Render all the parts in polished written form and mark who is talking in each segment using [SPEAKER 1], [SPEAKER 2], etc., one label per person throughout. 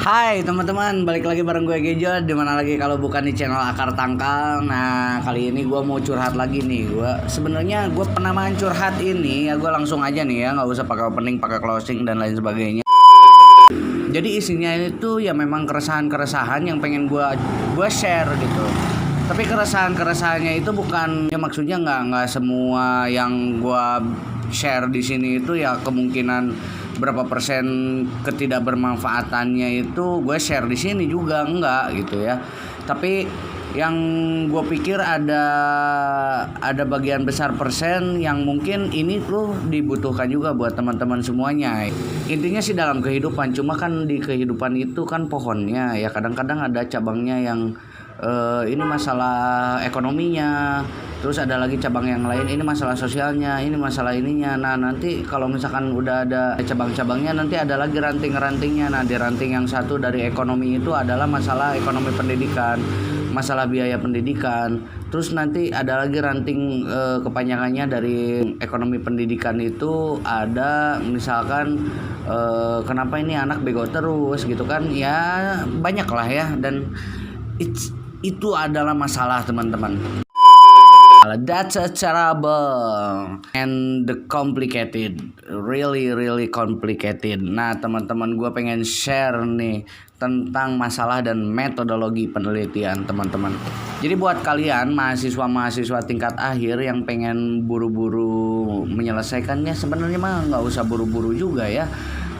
[SPEAKER 1] Hai teman-teman, balik lagi bareng gue Gejo. Dimana lagi kalau bukan di channel Akar Tangkal. Nah, kali ini gue mau curhat lagi nih. Gue penamaan curhat ini ya gue langsung aja nih ya, nggak usah pakai opening, pakai closing dan lain sebagainya. Jadi isinya itu ya memang keresahan-keresahan yang pengen gue share gitu. Tapi keresahannya itu bukan ya, maksudnya nggak semua yang gue share di sini itu ya kemungkinan berapa persen ketidakbermanfaatannya itu gue share di sini juga enggak gitu ya. Tapi yang gue pikir ada bagian besar persen yang mungkin ini tuh dibutuhkan juga buat teman-teman semuanya. Intinya sih dalam kehidupan, cuma kan di kehidupan itu kan pohonnya ya kadang-kadang ada cabangnya yang ini masalah ekonominya, terus ada lagi cabang yang lain ini masalah sosialnya, ini masalah ininya. Nah nanti kalau misalkan udah ada cabang-cabangnya nanti ada lagi ranting-rantingnya. Nah di ranting yang satu dari ekonomi itu adalah masalah ekonomi pendidikan, masalah biaya pendidikan. Terus nanti ada lagi ranting kepanjangannya dari ekonomi pendidikan itu ada misalkan kenapa ini anak bego terus gitu kan ya, banyak lah ya. Dan itu adalah masalah teman-teman. That's a terrible and the complicated, really complicated. Nah teman-teman, gue pengen share nih tentang masalah dan metodologi penelitian teman-teman. Jadi buat kalian mahasiswa tingkat akhir yang pengen buru-buru menyelesaikannya, sebenarnya mah nggak usah buru-buru juga ya.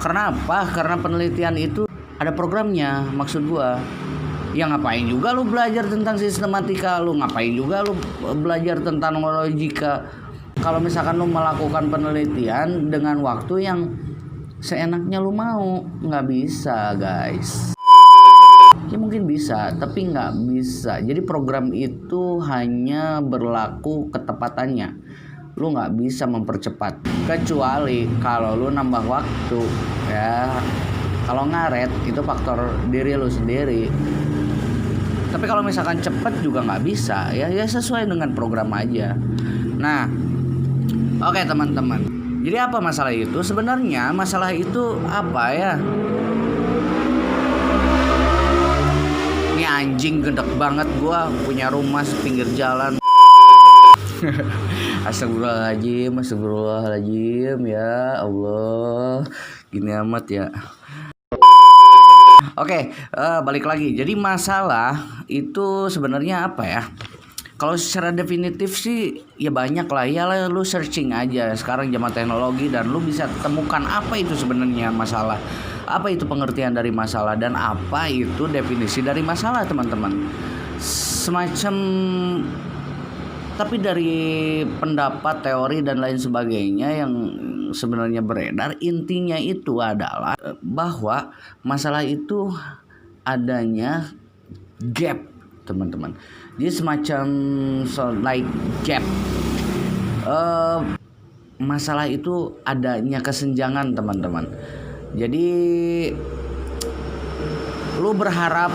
[SPEAKER 1] Karena apa? Karena penelitian itu ada programnya, maksud gue. Ya ngapain juga lu belajar tentang sistematika, lu ngapain juga lu belajar tentang logika kalau misalkan lu melakukan penelitian dengan waktu yang seenaknya lu mau. Nggak bisa guys. Ya mungkin bisa tapi nggak bisa. Jadi program itu hanya berlaku ketepatannya, lu nggak bisa mempercepat kecuali kalau lu nambah waktu ya. Kalau ngaret itu faktor diri lu sendiri. Tapi kalau misalkan cepet juga nggak bisa ya sesuai dengan program aja. Nah, oke teman-teman. Jadi apa masalah itu? Sebenarnya masalah itu apa ya? Ini anjing gedek banget, gua punya rumah sepinggir jalan. Astagfirullahaladzim ya Allah, gini amat ya. Oke, balik lagi. Jadi masalah itu sebenarnya apa ya? Kalau secara definitif sih ya banyak lah. Ya lu searching aja. Sekarang zaman teknologi dan lu bisa temukan apa itu sebenarnya masalah. Apa itu pengertian dari masalah dan apa itu definisi dari masalah, teman-teman. Semacam tapi dari pendapat, teori dan lain sebagainya yang sebenarnya beredar, intinya itu adalah bahwa masalah itu adanya gap, teman-teman. Jadi semacam like gap. Masalah itu adanya kesenjangan, teman-teman. Jadi lu berharap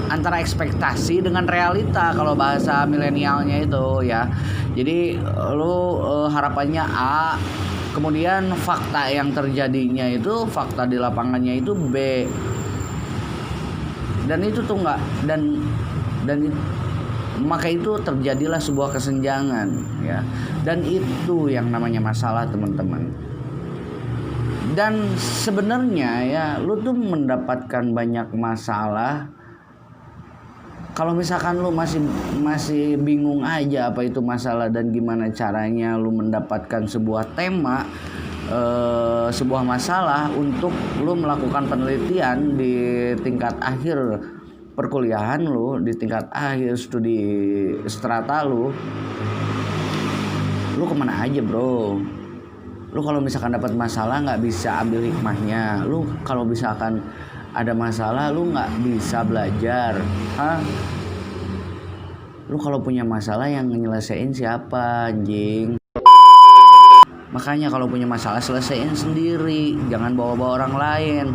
[SPEAKER 1] antara ekspektasi dengan realita kalau bahasa milenialnya itu ya. Jadi lu harapannya A, kemudian fakta yang terjadinya itu, fakta di lapangannya itu B. Dan itu tuh enggak, dan maka itu terjadilah sebuah kesenjangan ya. Dan itu yang namanya masalah, teman-teman. Dan sebenarnya ya lu tuh mendapatkan banyak masalah kalau misalkan lu masih bingung aja apa itu masalah dan gimana caranya lu mendapatkan sebuah tema, sebuah masalah untuk lu melakukan penelitian di tingkat akhir perkuliahan lu, di tingkat akhir studi strata lu kemana aja bro? Lu kalau misalkan dapat masalah nggak bisa ambil hikmahnya. Lu kalau misalkan ada masalah lu nggak bisa belajar. Lu kalau punya masalah yang nyelesain siapa, anjing? Makanya kalau punya masalah selesaiin sendiri, jangan bawa-bawa orang lain.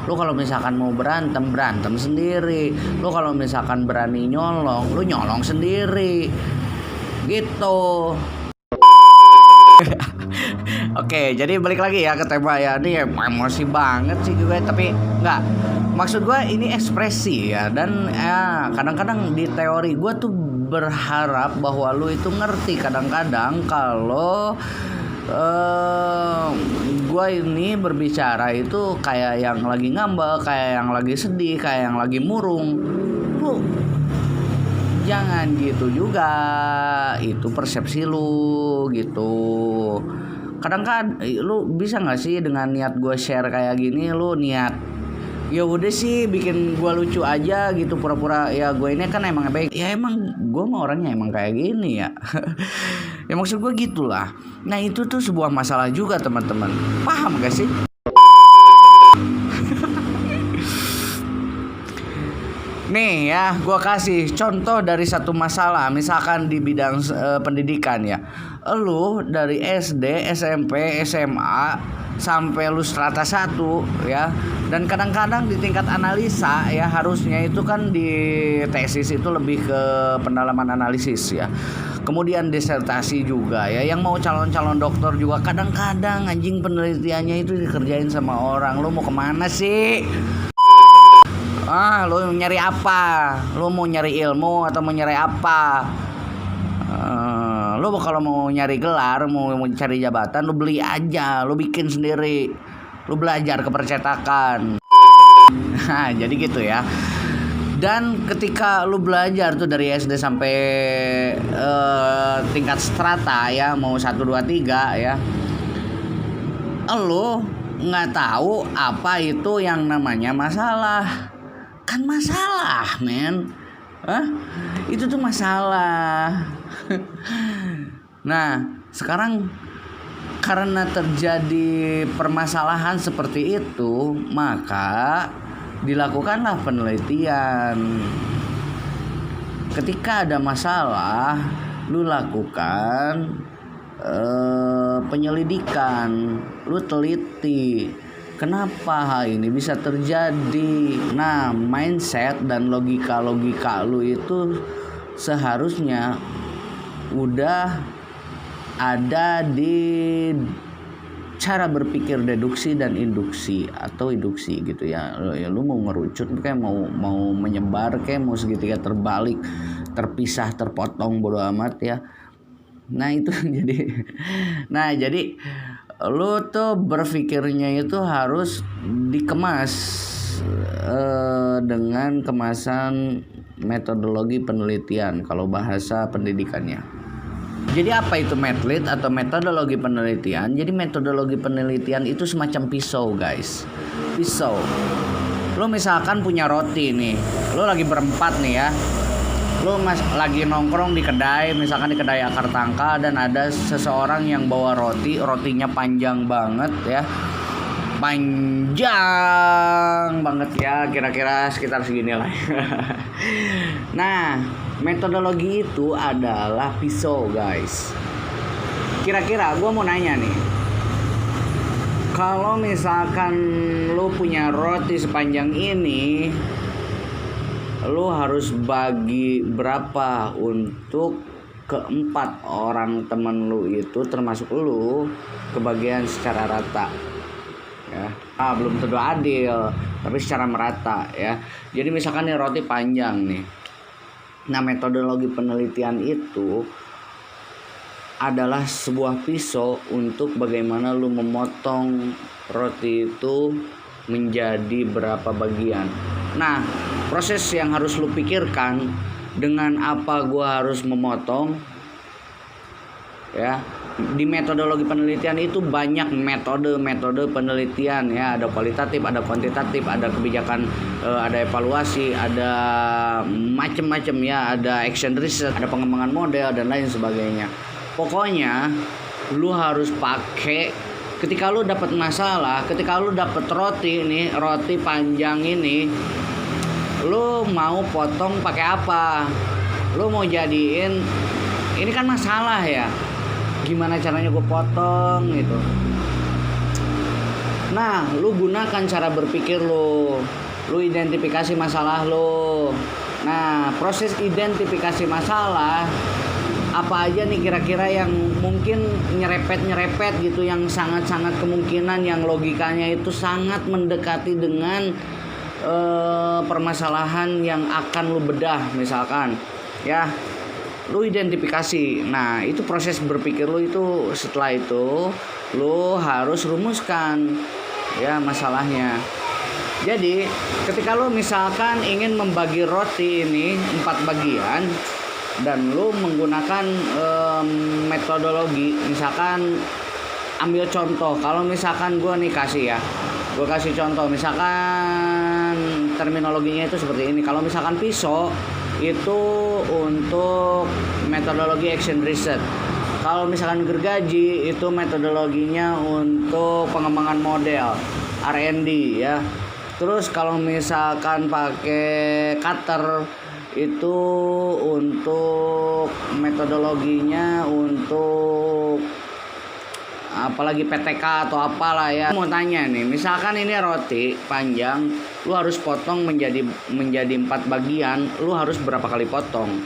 [SPEAKER 1] Lu kalau misalkan mau berantem sendiri. Lu kalau misalkan berani nyolong, lu nyolong sendiri. Gitu. Oke, jadi balik lagi ya ke tema ya. Ini emosi banget sih gue, tapi enggak. Maksud gue ini ekspresi ya, dan ya kadang-kadang di teori gue tuh berharap bahwa lu itu ngerti kadang-kadang kalau gue ini berbicara itu kayak yang lagi ngambek, kayak yang lagi sedih, kayak yang lagi murung. Lu jangan gitu juga, itu persepsi lu gitu. Kadang-kadang lu bisa nggak sih dengan niat gue share kayak gini, lu niat ya udah sih bikin gue lucu aja gitu, pura-pura ya gue ini kan emang baik, ya emang gue mah orangnya emang kayak gini ya. Ya maksud gue gitulah. Nah itu tuh sebuah masalah juga teman-teman, paham gak sih? Nih ya, gue kasih contoh dari satu masalah. Misalkan di bidang pendidikan ya, lu dari SD, SMP, SMA sampai lu strata 1 ya, dan kadang-kadang di tingkat analisa ya, harusnya itu kan di tesis itu lebih ke pendalaman analisis ya, kemudian disertasi juga ya. Yang mau calon-calon dokter juga kadang-kadang anjing penelitiannya itu dikerjain sama orang. Lu mau kemana sih? Lu nyari apa? Lu mau nyari ilmu atau mau nyari apa? Lu kalau mau nyari gelar, mau cari jabatan, lu beli aja, lu bikin sendiri, lu belajar ke percetakan. Nah, jadi gitu ya. Dan ketika lu belajar tuh dari SD sampai tingkat strata ya, mau 1, 2, 3 ya, lu nggak tahu apa itu yang namanya masalah. Kan masalah, men. Itu tuh masalah. Nah, sekarang karena terjadi permasalahan seperti itu, maka dilakukanlah penelitian. Ketika ada masalah, lu lakukan penyelidikan, lu teliti. Kenapa hal ini bisa terjadi? Nah, mindset dan logika-logika lu itu seharusnya udah ada di cara berpikir deduksi dan induksi atau induksi gitu ya. Lu mau ngerucut kayak mau menyebar kayak mau segitiga terbalik, terpisah, terpotong, bodo amat ya. Nah, itu jadi lu tuh berpikirnya itu harus dikemas dengan kemasan metodologi penelitian kalau bahasa pendidikannya. Jadi apa itu metode atau metodologi penelitian? Jadi metodologi penelitian itu semacam pisau, guys. Pisau. Lu misalkan punya roti nih, lu lagi berempat nih ya. Lu lagi nongkrong di kedai, misalkan di kedai akar tangka, dan ada seseorang yang bawa rotinya panjang banget ya, panjang banget ya, kira-kira sekitar segini lah. Nah, metodologi itu adalah pisau, guys. Kira-kira gue mau nanya nih, kalau misalkan lu punya roti sepanjang ini, lu harus bagi berapa untuk keempat orang temen lu itu, termasuk lu, kebagian secara rata ya. Belum tentu adil, tapi secara merata ya. Jadi misalkan nih roti panjang nih. Nah, metodologi penelitian itu adalah sebuah pisau untuk bagaimana lu memotong roti itu menjadi berapa bagian. Nah, proses yang harus lu pikirkan, dengan apa gua harus memotong ya. Di metodologi penelitian itu banyak metode penelitian ya, ada kualitatif, ada kuantitatif, ada kebijakan, ada evaluasi, ada macam-macam ya, ada action research, ada pengembangan model dan lain sebagainya. Pokoknya lu harus pakai. Ketika lu dapat masalah, ketika lu dapat roti panjang ini, lu mau potong pakai apa? Lu mau jadiin, ini kan masalah ya, gimana caranya gue potong gitu. Nah, lu gunakan cara berpikir lu identifikasi masalah lu. Nah, proses identifikasi masalah apa aja nih kira-kira yang mungkin nyerepet gitu, yang sangat-sangat kemungkinan yang logikanya itu sangat mendekati dengan permasalahan yang akan lu bedah misalkan ya. Lu identifikasi. Nah, itu proses berpikir lu itu. Setelah itu lu harus rumuskan ya masalahnya. Jadi ketika lu misalkan ingin membagi roti ini 4 bagian dan lu menggunakan metodologi, misalkan ambil contoh, kalau misalkan gue nih gue kasih contoh, misalkan terminologinya itu seperti ini. Kalau misalkan pisau itu untuk metodologi action research. Kalau misalkan gergaji itu metodologinya untuk pengembangan model R&D ya. Terus kalau misalkan pakai cutter itu untuk metodologinya untuk apalagi PTK atau apalah ya. Mau tanya nih, misalkan ini roti panjang, lu harus potong menjadi 4 bagian, lu harus berapa kali potong?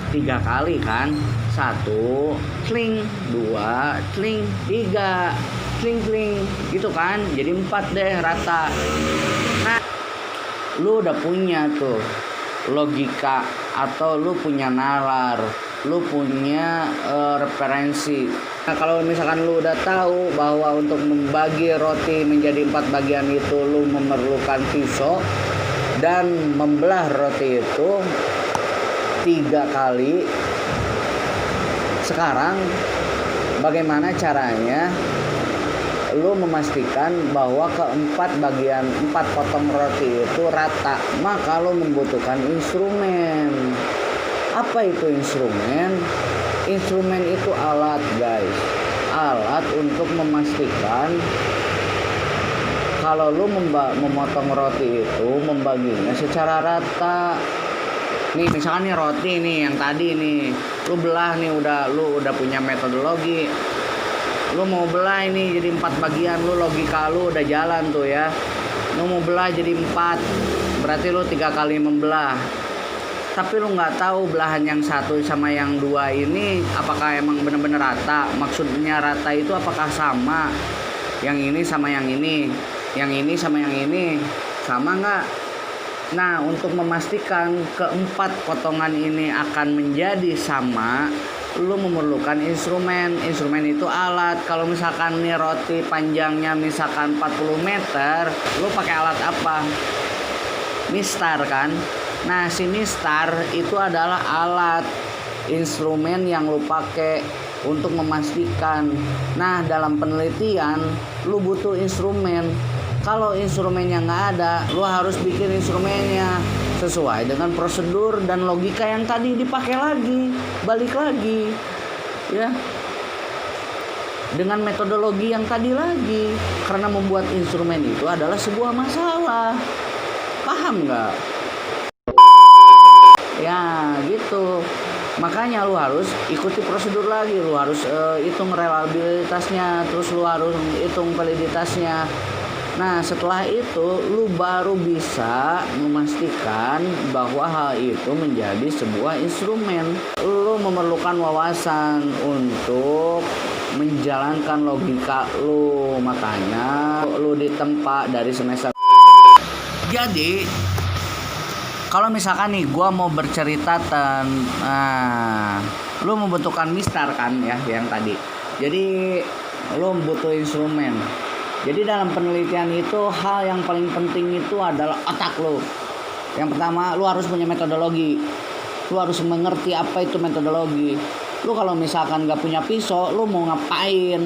[SPEAKER 1] 3 kali kan? 1 kling, 2 kling, 3 kling gitu kan, jadi 4 deh rata. Nah, lu udah punya tuh logika atau lu punya nalar, lu punya referensi. Nah, kalau misalkan lu udah tahu bahwa untuk membagi roti menjadi 4 bagian itu lu memerlukan pisau dan membelah roti itu 3 kali. Sekarang bagaimana caranya lu memastikan bahwa keempat potong roti itu rata? Maka lu membutuhkan instrumen. Apa itu instrumen? Instrumen itu alat, guys. Alat untuk memastikan kalau lu memotong roti itu membaginya secara rata. Nih misalkan nih roti nih yang tadi nih lu belah nih, lu udah punya metodologi. Lu mau belah ini jadi 4 bagian, lu logika lu udah jalan tuh ya. Lu mau belah jadi 4, berarti lu 3 kali membelah. Tapi lu nggak tahu belahan yang 1 sama yang 2 ini apakah emang bener-bener rata. Maksudnya rata itu apakah sama yang ini sama yang ini sama yang ini, sama nggak? Nah, untuk memastikan keempat potongan ini akan menjadi sama, lu memerlukan instrumen. Instrumen itu alat. Kalau misalkan nih roti panjangnya misalkan 40 meter, lu pakai alat apa? Mistar kan? Nah, si mistar itu adalah alat instrumen yang lu pakai untuk memastikan. Nah, dalam penelitian lu butuh instrumen. Kalau instrumennya nggak ada, lu harus bikin instrumennya sesuai dengan prosedur dan logika yang tadi dipakai lagi, balik lagi, ya, dengan metodologi yang tadi lagi. Karena membuat instrumen itu adalah sebuah masalah, paham nggak? Ya, gitu. Makanya lu harus ikuti prosedur lagi, lu harus hitung reliabilitasnya, terus lu harus hitung validitasnya. Nah, setelah itu lu baru bisa memastikan bahwa hal itu menjadi sebuah instrumen. Lu memerlukan wawasan untuk menjalankan logika lu. Makanya lu ditempa dari semester. Jadi kalau misalkan nih gua mau bercerita lu membutuhkan mistar kan ya yang tadi. Jadi lu butuh instrumen. Jadi dalam penelitian itu hal yang paling penting itu adalah otak lu. Yang pertama, lu harus punya metodologi. Lu harus mengerti apa itu metodologi. Lu kalau misalkan gak punya pisau, lu mau ngapain?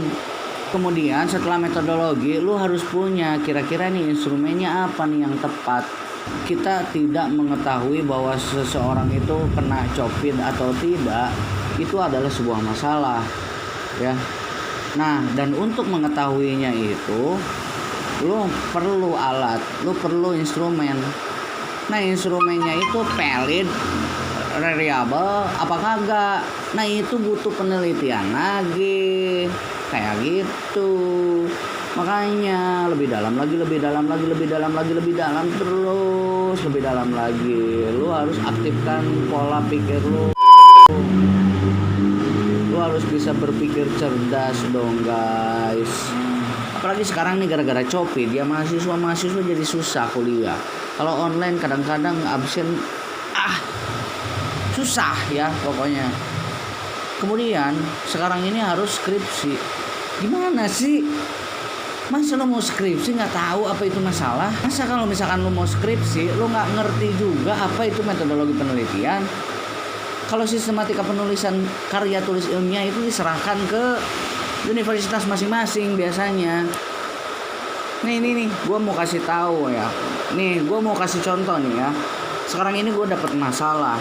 [SPEAKER 1] Kemudian setelah metodologi, lu harus punya kira-kira nih instrumennya apa nih yang tepat. Kita tidak mengetahui bahwa seseorang itu kena copit atau tidak, itu adalah sebuah masalah, ya. Nah, dan untuk mengetahuinya itu lu perlu alat, lu perlu instrumen. Nah, instrumennya itu valid, reliable, apa kagak. Nah, itu butuh penelitian lagi, kayak gitu. Makanya lebih dalam lagi, terus lebih dalam lagi. Lu harus aktifkan pola pikir lu. Lu harus bisa berpikir cerdas dong guys. Apalagi sekarang nih gara-gara Shopee, dia mahasiswa jadi susah kuliah. Kalau online kadang-kadang absen susah ya pokoknya. Kemudian sekarang ini harus skripsi. Gimana sih? Masa lo mau skripsi nggak tahu apa itu masalah? Masa kalau misalkan lo mau skripsi, lo nggak ngerti juga apa itu metodologi penelitian? Kalau sistematika penulisan karya tulis ilmiah itu diserahkan ke universitas masing-masing biasanya. Nih, gue mau kasih tahu ya. Nih, gue mau kasih contoh nih ya. Sekarang ini gue dapet masalah.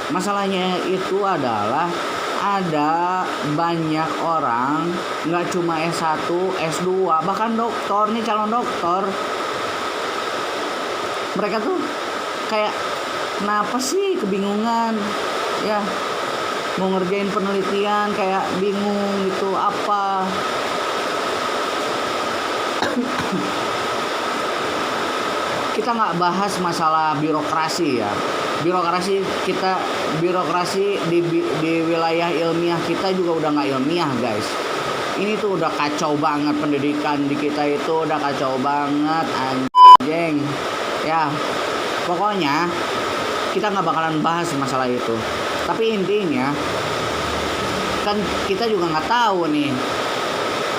[SPEAKER 1] Masalahnya itu adalah ada banyak orang, nggak cuma S1, S2, bahkan doktor nih, calon doktor. Mereka tuh kayak kenapa sih kebingungan ya, mau ngerjain penelitian kayak bingung gitu apa. Kita nggak bahas masalah birokrasi ya. Birokrasi di wilayah ilmiah kita juga udah nggak ilmiah guys. Ini tuh udah kacau banget, pendidikan di kita itu udah kacau banget anjing ya. Pokoknya kita nggak bakalan bahas masalah itu. Tapi intinya kan kita juga nggak tahu nih,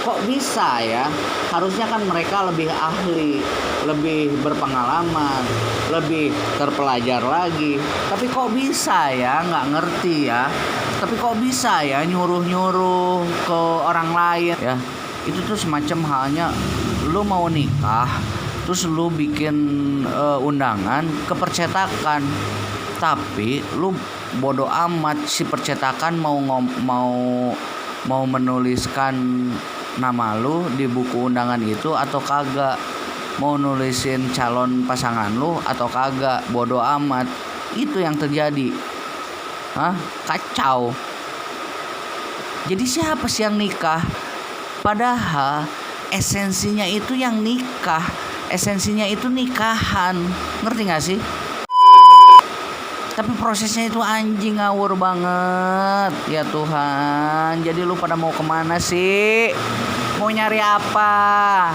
[SPEAKER 1] kok bisa ya. Harusnya kan mereka lebih ahli, lebih berpengalaman, lebih terpelajar lagi. Tapi kok bisa ya, nggak ngerti ya. Tapi kok bisa ya nyuruh-nyuruh ke orang lain ya. Itu tuh semacam halnya lu mau nikah, terus lu bikin undangan ke percetakan. Tapi lu bodoh amat, si percetakan mau menuliskan nama lu di buku undangan itu atau kagak, mau nulisin calon pasangan lu atau kagak, bodoh amat. Itu yang terjadi. Kacau. Jadi siapa sih yang nikah? Padahal esensinya itu yang nikah, esensinya itu nikahan, ngerti gak sih? Tapi prosesnya itu anjing ngawur banget. Ya Tuhan, jadi lu pada mau kemana sih? Mau nyari apa?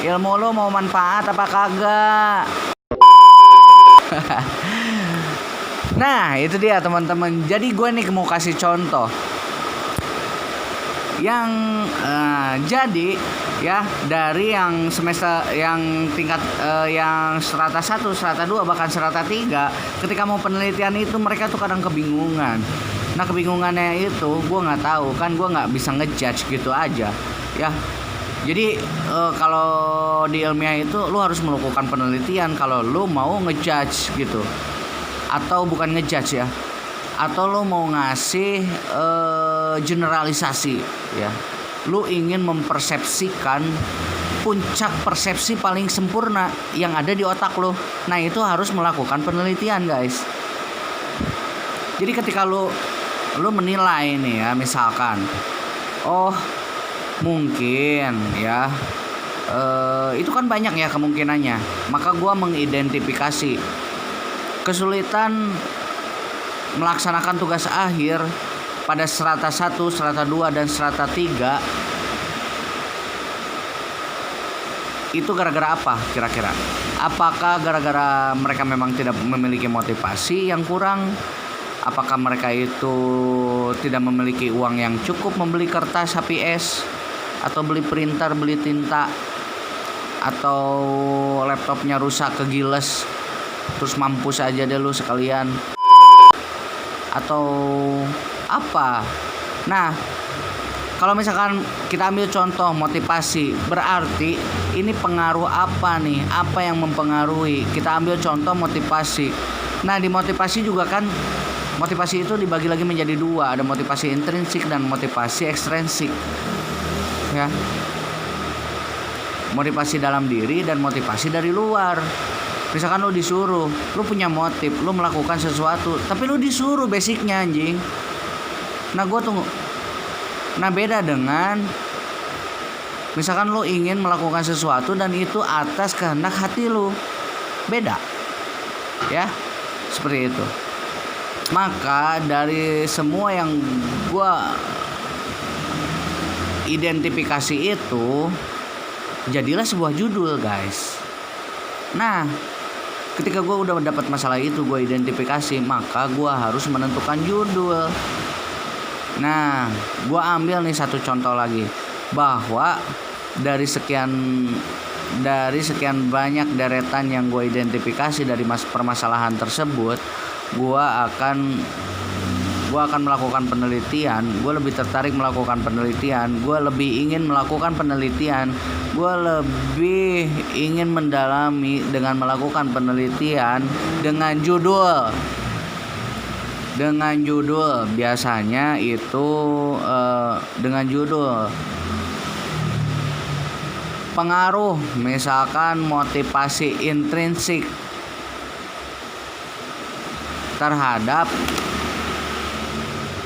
[SPEAKER 1] Ilmu lu mau manfaat apa kagak? Nah itu dia teman-teman. Jadi gue nih mau kasih contoh yang jadi ya, dari yang semester yang tingkat yang strata 1, strata 2, bahkan strata 3, ketika mau penelitian itu mereka tuh kadang kebingungan. Nah kebingungannya itu gue nggak tahu, kan gue nggak bisa ngejudge gitu aja ya. Jadi kalau di ilmiah itu lu harus melakukan penelitian kalau lu mau ngejudge gitu, atau bukan ngejudge ya, atau lo mau ngasih generalisasi ya. Lo ingin mempersepsikan puncak persepsi paling sempurna yang ada di otak lo. Nah itu harus melakukan penelitian guys. Jadi ketika lo menilai nih ya, misalkan mungkin ya itu kan banyak ya kemungkinannya. Maka gue mengidentifikasi kesulitan melaksanakan tugas akhir pada strata 1, strata 2, dan strata 3 itu gara-gara apa kira-kira? Apakah gara-gara mereka memang tidak memiliki motivasi yang kurang? Apakah mereka itu tidak memiliki uang yang cukup membeli kertas HPS, atau beli printer, beli tinta, atau laptopnya rusak kegiles terus mampus aja deh lu sekalian, atau apa? Nah kalau misalkan kita ambil contoh motivasi, berarti ini pengaruh apa nih? Apa yang mempengaruhi? Kita ambil contoh motivasi. Nah di motivasi juga kan, motivasi itu dibagi lagi menjadi dua, ada motivasi intrinsik dan motivasi ekstrinsik ya. Motivasi dalam diri dan motivasi dari luar. Misalkan lu disuruh, lu punya motif, lu melakukan sesuatu, tapi lu disuruh basicnya anjing. Nah beda dengan misalkan lu ingin melakukan sesuatu dan itu atas kehendak hati lu, beda ya, seperti itu. Maka dari semua yang gua identifikasi itu, jadilah sebuah judul, guys. Nah, ketika gue udah dapat masalah itu, gue identifikasi, maka gue harus menentukan judul. Nah, gue ambil nih satu contoh lagi, bahwa dari sekian banyak deretan yang gue identifikasi dari permasalahan tersebut, gue akan melakukan penelitian. Gue lebih tertarik melakukan penelitian. Gue lebih ingin melakukan penelitian. Gue lebih ingin mendalami dengan melakukan penelitian dengan judul. Biasanya itu dengan judul pengaruh, misalkan motivasi intrinsik terhadap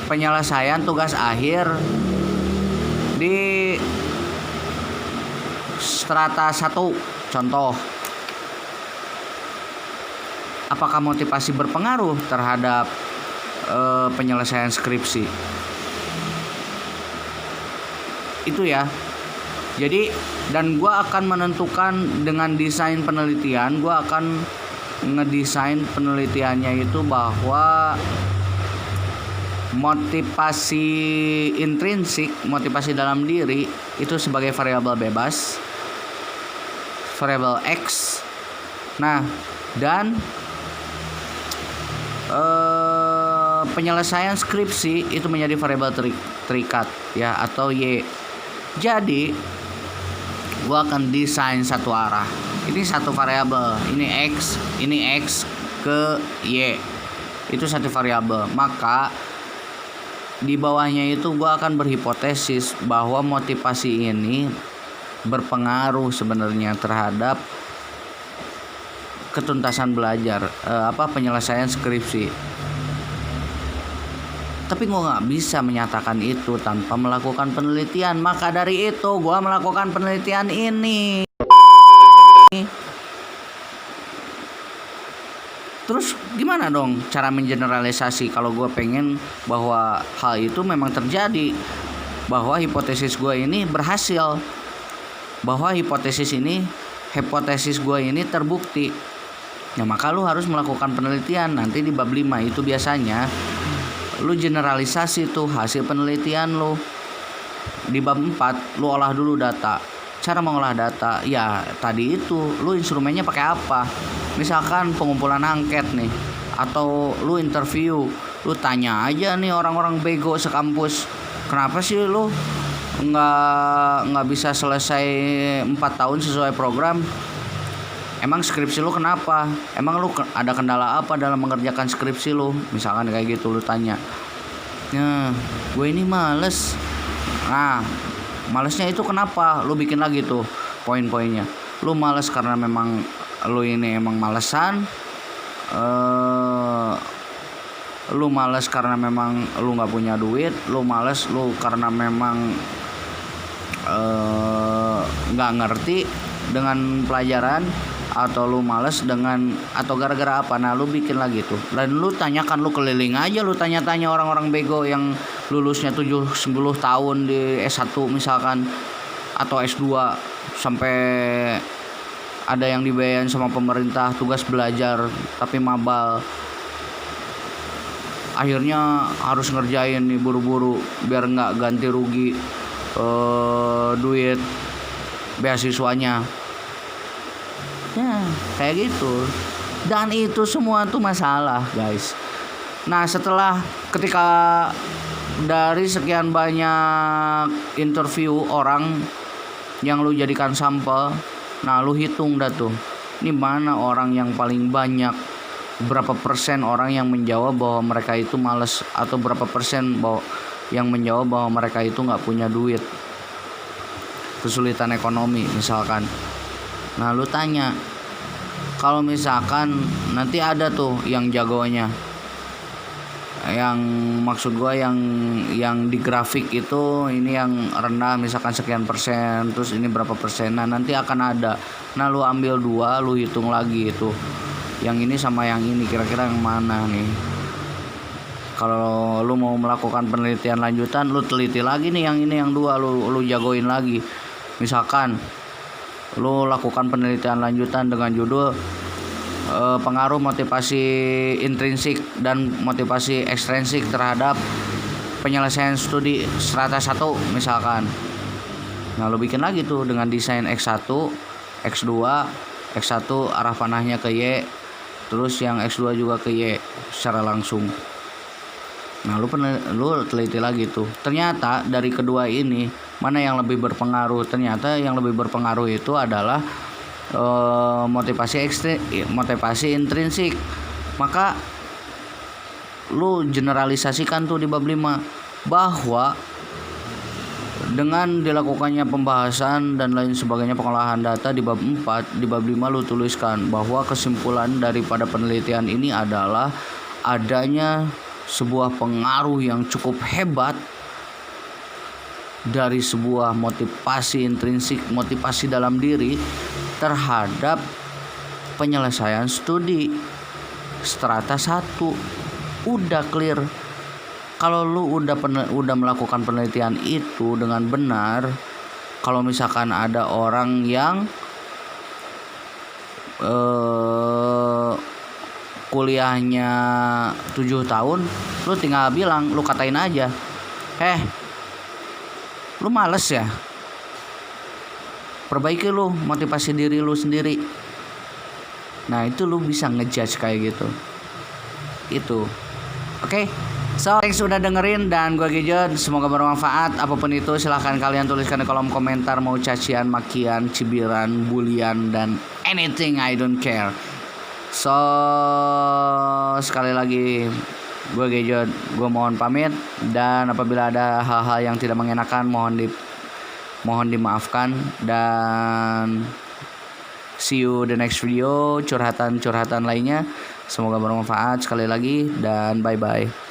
[SPEAKER 1] penyelesaian tugas akhir di strata 1. Contoh, apakah motivasi berpengaruh terhadap penyelesaian skripsi? Itu ya. Jadi, dan gue akan menentukan dengan desain penelitian, gue akan ngedesain penelitiannya itu bahwa motivasi intrinsik, motivasi dalam diri itu sebagai variabel bebas, variabel X. Nah, dan penyelesaian skripsi itu menjadi variabel terikat ya, atau Y. Jadi gua akan desain satu arah. Ini satu variabel, ini X ke Y. Itu satu variabel. Maka di bawahnya itu gue akan berhipotesis bahwa motivasi ini berpengaruh sebenarnya terhadap ketuntasan belajar, penyelesaian skripsi. Tapi gue nggak bisa menyatakan itu tanpa melakukan penelitian. Maka dari itu gue melakukan penelitian ini. Terus gimana dong cara mengeneralisasi kalau gue pengen bahwa hal itu memang terjadi, bahwa hipotesis gue ini berhasil, bahwa hipotesis gue ini terbukti. Ya maka lu harus melakukan penelitian. Nanti di bab 5 itu biasanya lu generalisasi tuh hasil penelitian lu. Di bab 4 lu olah dulu data. Cara mengolah data, ya tadi itu lu instrumennya pakai apa? Misalkan pengumpulan angket nih, atau lu interview, lu tanya aja nih orang-orang bego sekampus, kenapa sih lu nggak bisa selesai 4 tahun sesuai program? Emang skripsi lu kenapa? Emang lu ada kendala apa dalam mengerjakan skripsi lu? Misalkan kayak gitu lu tanya. Nah, gue ini males. Nah, malesnya itu kenapa? Lu bikin lagi tuh poin-poinnya. Lu males karena memang lu ini emang malesan. Lu males karena memang lu nggak punya duit. Lu males lu karena memang nggak ngerti dengan pelajaran, atau lu males atau gara-gara apa. Nah lu bikin lagi tuh, dan lu tanyakan, lu keliling aja, lu tanya-tanya orang-orang bego yang lulusnya 7-10 tahun di S1 misalkan, atau S2 sampai ada yang dibayarin sama pemerintah tugas belajar tapi mabal, akhirnya harus ngerjain nih buru-buru biar nggak ganti rugi duit beasiswanya. Ya kayak gitu. Dan itu semua tuh masalah, guys. Nah setelah ketika dari sekian banyak interview orang yang lu jadikan sampel, nah lu hitung dah tuh, ini mana orang yang paling banyak, berapa persen orang yang menjawab bahwa mereka itu malas, atau berapa persen yang menjawab bahwa mereka itu nggak punya duit, kesulitan ekonomi misalkan. Nah lu tanya, kalau misalkan nanti ada tuh yang jagonya, yang maksud gue yang di grafik itu, ini yang rendah misalkan sekian persen, terus ini berapa persen. Nah nanti akan ada, nah lu ambil 2, lu hitung lagi itu, yang ini sama yang ini kira-kira yang mana nih. Kalau lu mau melakukan penelitian lanjutan, lu teliti lagi nih yang ini, yang dua lu jagoin lagi. Misalkan lu lakukan penelitian lanjutan dengan judul pengaruh motivasi intrinsik dan motivasi ekstrinsik terhadap penyelesaian studi strata 1 misalkan. Nah, lu bikin lagi tuh dengan desain X1, X2, X1 arah panahnya ke Y, terus yang X2 juga ke Y secara langsung. Nah, lu teliti lagi tuh. Ternyata dari kedua ini mana yang lebih berpengaruh? Ternyata yang lebih berpengaruh itu adalah motivasi intrinsik. Maka lu generalisasikan tuh di bab 5 bahwa dengan dilakukannya pembahasan dan lain sebagainya pengolahan data di bab 4, di bab 5 lu tuliskan bahwa kesimpulan daripada penelitian ini adalah adanya sebuah pengaruh yang cukup hebat dari sebuah motivasi intrinsik, motivasi dalam diri terhadap penyelesaian studi strata 1. Udah clear. Kalau lu udah melakukan penelitian itu dengan benar, kalau misalkan ada orang yang kuliahnya 7 tahun, lu tinggal bilang, lu katain aja, lu males ya? Perbaiki lu motivasi diri lu sendiri. Nah, itu lu bisa ngejudge kayak gitu. Itu. Oke. So, thanks sudah dengerin, dan gue Gijon, semoga bermanfaat. Apapun itu silahkan kalian tuliskan di kolom komentar, mau cacian, makian, cibiran, bulian, dan anything, I don't care. So, sekali lagi gue Gijon, gue mohon pamit, dan apabila ada hal-hal yang tidak mengenakan mohon dimaafkan, dan see you the next video, curhatan lainnya. Semoga bermanfaat sekali lagi, dan bye bye.